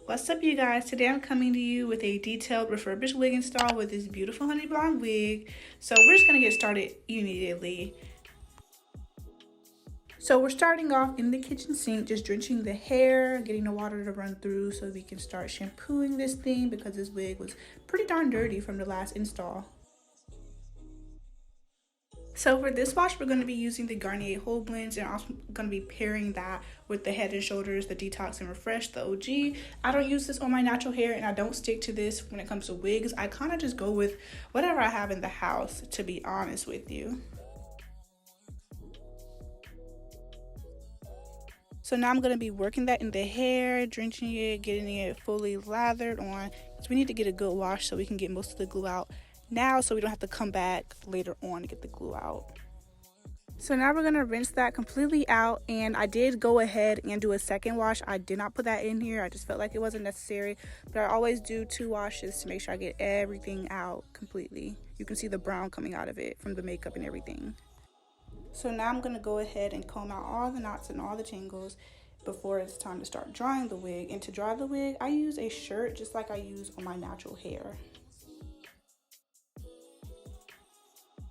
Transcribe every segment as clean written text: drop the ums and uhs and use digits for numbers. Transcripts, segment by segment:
What's up, you guys? Today I'm coming to you with a detailed refurbished wig install with this beautiful honey blonde wig. So we're just gonna get started immediately. So we're starting off in the kitchen sink, just drenching the hair, getting the water to run through so we can start shampooing this thing because this wig was pretty darn dirty from the last install. So for this wash, we're going to be using the Garnier Whole Blends, and I'm also going to be pairing that with the Head & Shoulders, the Detox and Refresh, the OG. I don't use this on my natural hair, and I don't stick to this when it comes to wigs. I kind of just go with whatever I have in the house, to be honest with you. So now I'm going to be working that in the hair, drenching it, getting it fully lathered on. So we need to get a good wash so we can get most of the glue out now, so we don't have to come back later on to get the glue out. So now we're going to rinse that completely out, and I did go ahead and do a second wash. I did not put that in here. I just felt like it wasn't necessary, but I always do 2 washes to make sure I get everything out completely. You can see the brown coming out of it from the makeup and everything. So now I'm going to go ahead and comb out all the knots and all the tangles before it's time to start drying the wig. And to dry the wig, I use a shirt just like I use on my natural hair.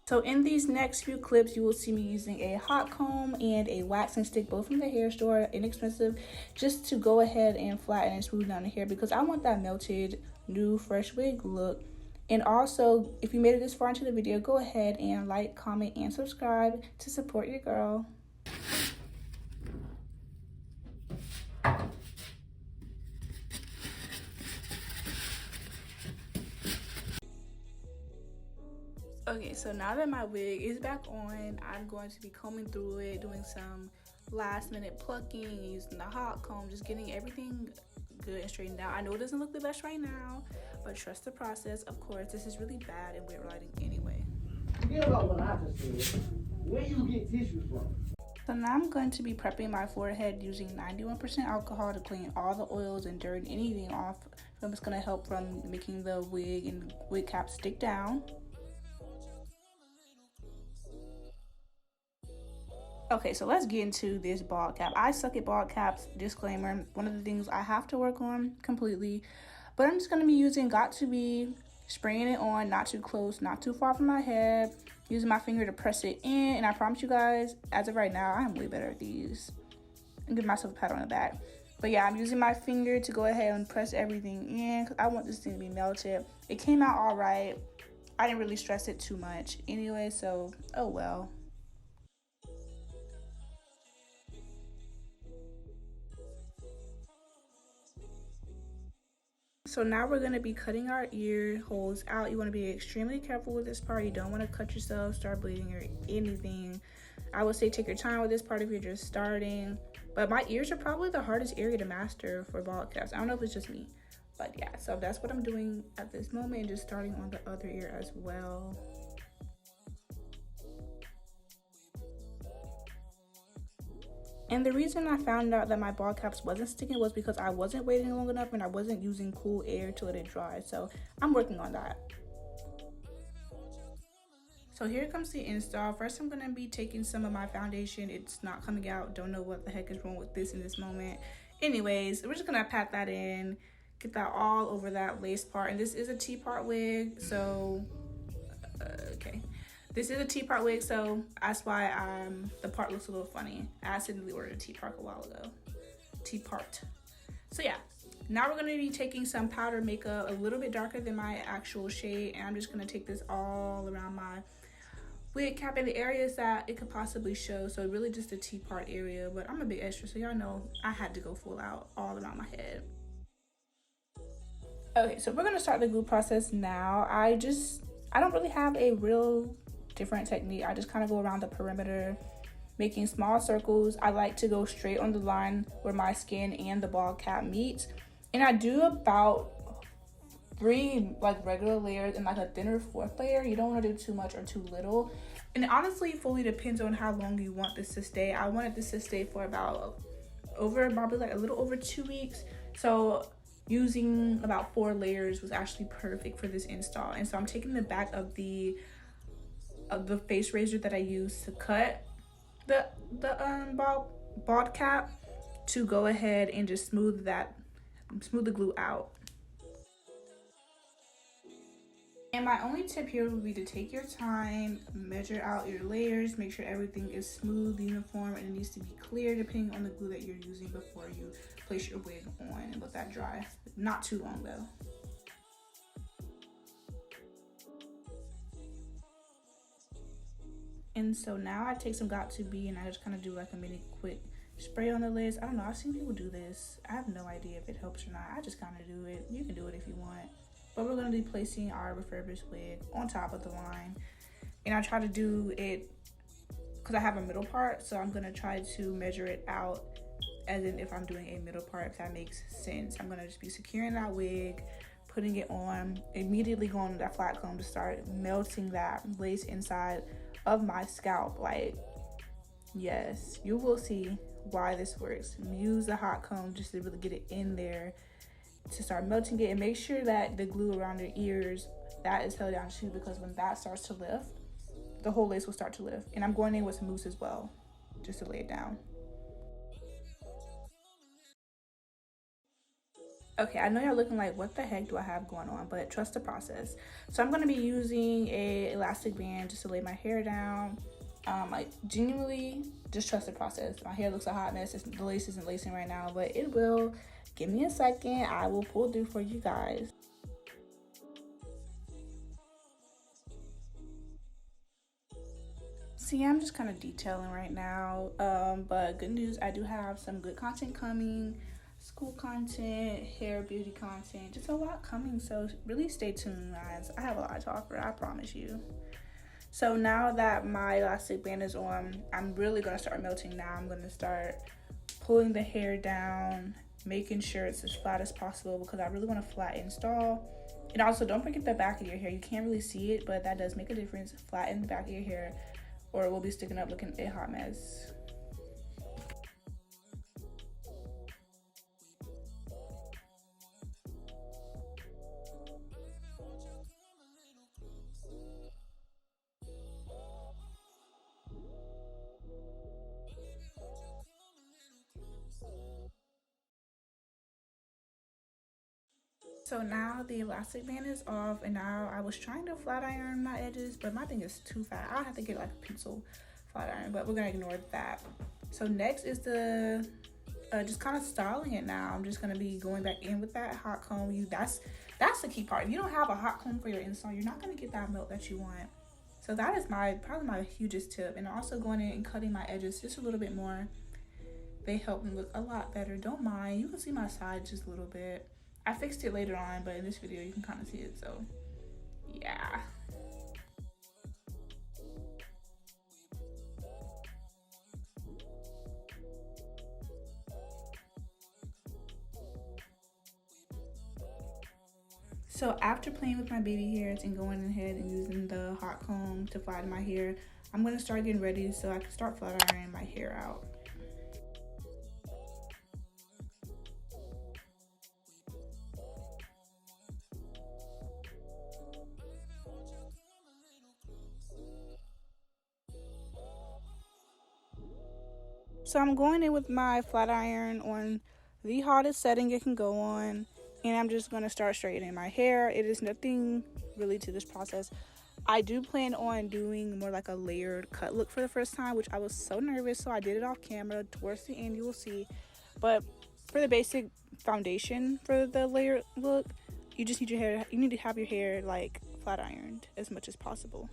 So in these next few clips, you will see me using a hot comb and a waxing stick, both from the hair store, inexpensive, just to go ahead and flatten and smooth down the hair because I want that melted, new, fresh wig look. And also, if you made it this far into the video, go ahead and like, comment, and subscribe to support your girl. Okay, so now that my wig is back on, I'm going to be combing through it, doing some last minute plucking, using the hot comb, just getting everything good and straightened out. I know it doesn't look the best right now, but trust the process. Of course, this is really bad in wet lighting anyway. Forget about what I just said. Where you get tissues from? So now I'm going to be prepping my forehead using 91% alcohol to clean all the oils and dirt and anything off. So it's going to help from making the wig and wig cap stick down. Okay, so let's get into this bald cap. I suck at bald caps, disclaimer. One of the things I have to work on completely. But I'm just going to be using Got2b, spraying it on, not too close, not too far from my head, using my finger to press it in. And I promise you guys, as of right now, I'm way better at these. And give myself a pat on the back. But yeah, I'm using my finger to go ahead and press everything in because I want this thing to be melted. It came out all right. I didn't really stress it too much anyway, so oh well. So now we're going to be cutting our ear holes out. You want to be extremely careful with this part. You don't want to cut yourself, start bleeding, or anything. I would say take your time with this part if you're just starting. But my ears are probably the hardest area to master for bald caps. I don't know if it's just me. But yeah, so that's what I'm doing at this moment, and just starting on the other ear as well. And the reason I found out that my bald caps wasn't sticking was because I wasn't waiting long enough and I wasn't using cool air to let it dry. So I'm working on that. So here comes the install. First, I'm going to be taking some of my foundation. It's not coming out. Don't know what the heck is wrong with this in this moment. Anyways, we're just going to pat that in, get that all over that lace part. And this is a T-part wig. So, okay. This is a T-part wig, so that's why the part looks a little funny. I accidentally ordered a T-part a while ago. T-part. So yeah, now we're going to be taking some powder makeup, a little bit darker than my actual shade, and I'm just going to take this all around my wig cap in the areas that it could possibly show. So really just the T-part area, but I'm a bit extra, so y'all know I had to go full out all around my head. Okay, so we're going to start the glue process now. I don't really have a real different technique. I just kind of go around the perimeter, making small circles. I like to go straight on the line where my skin and the bald cap meet, and I do about 3 like regular layers and like a thinner 4th layer. You don't want to do too much or too little, and it honestly fully depends on how long you want this to stay. I wanted this to stay for about probably like a little over 2 weeks, so using about 4 layers was actually perfect for this install. And so I'm taking the back of the face razor that I used to cut, the bald cap to go ahead and just smooth the glue out. And my only tip here would be to take your time, measure out your layers, make sure everything is smooth, uniform, and it needs to be clear depending on the glue that you're using before you place your wig on, and let that dry. Not too long though. And so now I take some Got2b and I just kind of do like a mini quick spray on the lids. I don't know, I've seen people do this. I have no idea if it helps or not. I just kind of do it. You can do it if you want. But we're going to be placing our refurbished wig on top of the line. And I try to do it because I have a middle part. So I'm going to try to measure it out as in if I'm doing a middle part, if that makes sense. I'm going to just be securing that wig, putting it on, immediately going to that flat comb to start melting that lace inside of my scalp. Like, yes, you will see why this works. Use the hot comb just to really get it in there to start melting it, and make sure that the glue around your ears, that is held down too, because when that starts to lift, the whole lace will start to lift. And I'm going in with some mousse as well, just to lay it down. Okay, I know you're looking like, what the heck do I have going on? But trust the process. So I'm going to be using a elastic band just to lay my hair down. Like, genuinely, just trust the process. My hair looks a hot mess. The lace isn't lacing right now, but it will. Give me a second. I will pull through for you guys. See, I'm just kind of detailing right now. But good news, I do have some good content coming. School content, hair, beauty content, just a lot coming. So really stay tuned, guys. I have a lot to offer, I promise you. So now that my elastic band is on, I'm really gonna start melting now. I'm gonna start pulling the hair down, making sure it's as flat as possible because I really want to flat install. And also, don't forget the back of your hair. You can't really see it, but that does make a difference. Flatten the back of your hair or it will be sticking up looking a hot mess. So now the elastic band is off, and now I was trying to flat iron my edges, but my thing is too fat. I'll have to get like a pencil flat iron, but we're gonna ignore that. So next is the just kind of styling it now. I'm just gonna be going back in with that hot comb. That's the key part. If you don't have a hot comb for your install, you're not gonna get that melt that you want. So that is probably my hugest tip. And also going in and cutting my edges just a little bit more. They help me look a lot better. Don't mind. You can see my side just a little bit. I fixed it later on, but in this video you can kind of see it. So yeah. So after playing with my baby hairs and going ahead and using the hot comb to flatten my hair, I'm gonna start getting ready so I can start flat ironing my hair out. So I'm going in with my flat iron on the hottest setting it can go on, and I'm just going to start straightening my hair. It is nothing really to this process. I do plan on doing more like a layered cut look for the first time, which I was so nervous, so I did it off camera. Towards the end you will see, but for the basic foundation for the layered look, you just need you need to have your hair like flat ironed as much as possible.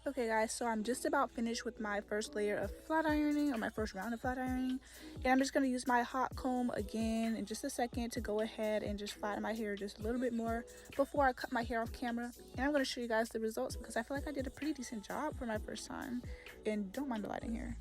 Okay guys, so I'm just about finished with my first layer of flat ironing, or my first round of flat ironing, and I'm just going to use my hot comb again in just a second to go ahead and just flatten my hair just a little bit more before I cut my hair off camera. And I'm going to show you guys the results because I feel like I did a pretty decent job for my first time. And don't mind the lighting here.